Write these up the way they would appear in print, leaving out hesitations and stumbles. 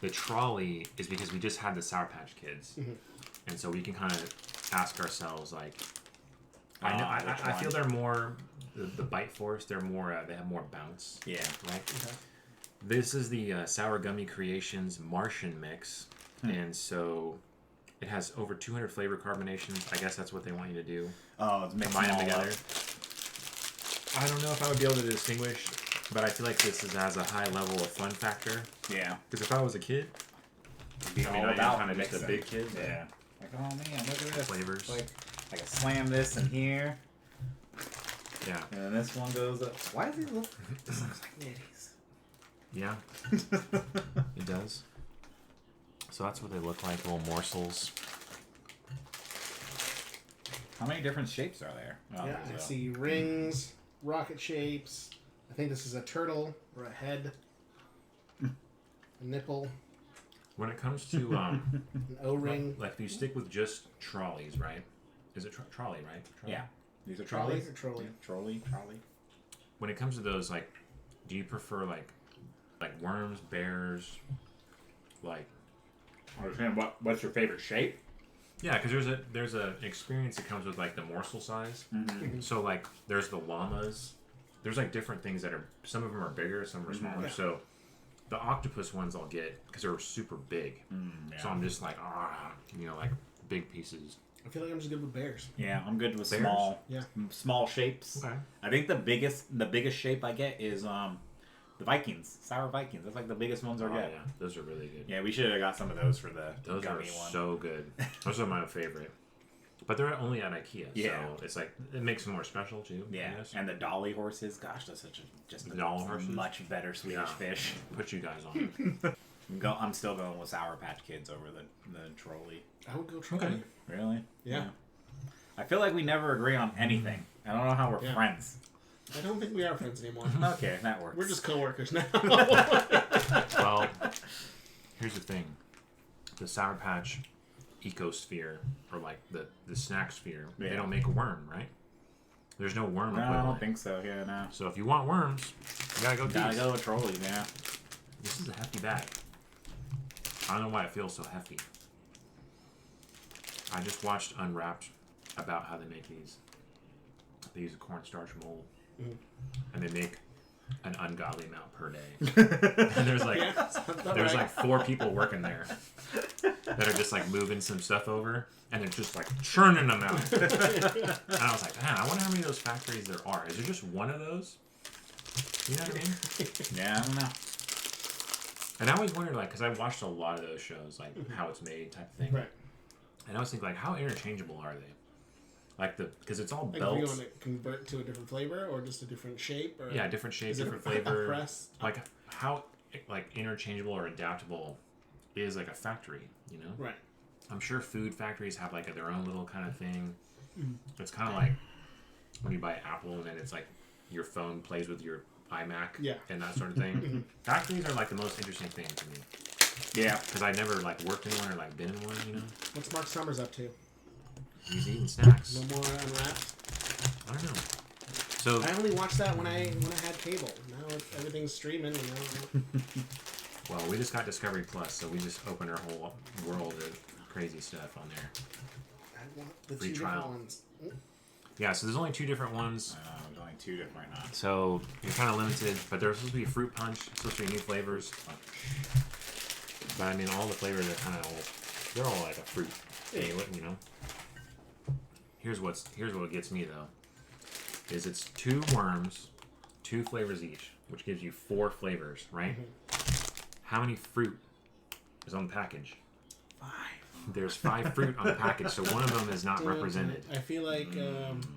The Trolli is because we just had the Sour Patch Kids, and so we can kind of ask ourselves like, I feel they're more the bite force. They're more they have more bounce. Yeah. Right. Okay. This is the Sour Gummy Creations Martian mix, and so it has over 200 flavor combinations. I guess that's what they want you to do. Oh, it's combine them together. I don't know if I would be able to distinguish, but I feel like this has a high level of fun factor. Yeah. Because if I was a kid, it'd be all about kind of just a big kid. Yeah. Like, oh man, look at this. Flavors. Like, I can slam this in here. Yeah. And then this one goes up. Why does it look? This looks like nitties. Yeah. It does. So that's what they look like, little morsels. How many different shapes are there? Oh, yeah, I see rings, rocket shapes. I think this is a turtle or a head. A nipple. When it comes to an O-ring. Like if you stick with just trolleys, right? Is it Trolli, right? Trolli? Yeah. These are trolleys. Trolli. Trolli. When it comes to those, like, do you prefer like worms, bears, like? Understand what's your favorite shape? Yeah, because there's a experience that comes with like the morsel size. Mm-hmm. So like there's the llamas. There's like different things that are, some of them are bigger, some are smaller. Yeah. So the octopus ones I'll get because they're super big. Yeah. So I'm just like like big pieces. I feel like I'm just good with bears. Yeah, I'm good with bears? small shapes. Okay. I think the biggest shape I get is the Vikings, sour Vikings. That's like the biggest ones I get. Yeah, those are really good. Yeah, we should have got some of those for the Those gummy are one. so good. Those are my favorite. But they're only at IKEA, so it's like it makes them more special too. Yeah, and the dolly horses. Gosh, that's just the dolly horses. Much better Swedish fish. Put you guys on. I'm still going with Sour Patch Kids over the Trolli. I would go Trolli. Okay. Really? Yeah. I feel like we never agree on anything. I don't know how we're friends. I don't think we are friends anymore. Okay, that works. We're just coworkers now. Well, here's the thing. The Sour Patch ecosphere, or like the snack sphere, they don't make a worm, right? There's no worm No, equivalent. I don't think so. Yeah, no. So if you want worms, you gotta go with Trolli, yeah. This is a hefty bag. I don't know why it feels so hefty. I just watched Unwrapped about how they make these. They use a cornstarch mold. And they make an ungodly amount per day. And there's like 4 people working there that are just like moving some stuff over, and they're just like churning them out. And I was like, man, I wonder how many of those factories there are. Is there just one of those? You know what I mean? Yeah, I don't know. And I always wondered, like, because I watched a lot of those shows, like how it's made type of thing. Right. And I was thinking, like, how interchangeable are they? Like because it's all like belts. If you want to convert to a different flavor or just a different shape, or Different shape, different a flavor. press? Like how interchangeable or adaptable is like a factory, you know? Right. I'm sure food factories have like their own little kind of thing. It's kind of like when you buy Apple and then it's like your phone plays with your iMac and that sort of thing. Factories are like the most interesting thing to me. Yeah. Because I never like worked in one or like been in one, you know? What's Mark Summers up to? He's eating snacks. No more Unwrapped? I don't know. So I only watched that when I had cable. Now everything's streaming. Well, we just got Discovery Plus, so we just opened our whole world of crazy stuff on there. I want the Free 2 trial. different ones. Yeah, so there's only 2 different ones. There's only 2 different ones. So you're kind of limited, but there's supposed to be fruit punch, supposed to be new flavors. But I mean, all the flavors are kind of they're all like a fruit. Hey, you know. Here's what gets me though, is it's 2 worms, 2 flavors each, which gives you 4 flavors, right? How many fruit is on the package? 5. There's 5 fruit on the package, so one of them is not represented. I feel like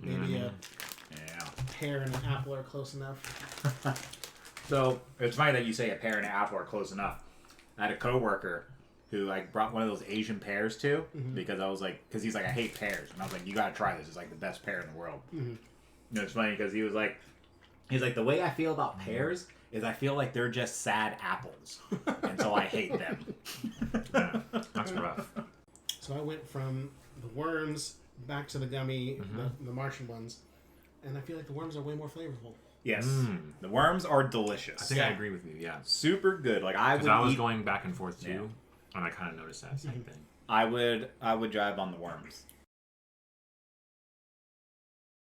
maybe a pear and an apple are close enough. So it's funny that you say a pear and an apple are close enough. I had a coworker who like brought one of those Asian pears too, because I was like, because he's like, I hate pears, and I was like, you gotta try this. It's like the best pear in the world. You know, it's funny because he's like, the way I feel about pears is I feel like they're just sad apples, and so I hate them. Yeah, that's rough. So I went from the worms back to the gummy, the Martian ones, and I feel like the worms are way more flavorful. Yes. The worms are delicious. I think I agree with you. Yeah. Super good. Like Because I was going back and forth too, and I kind of noticed that same thing. I would jive on the worms.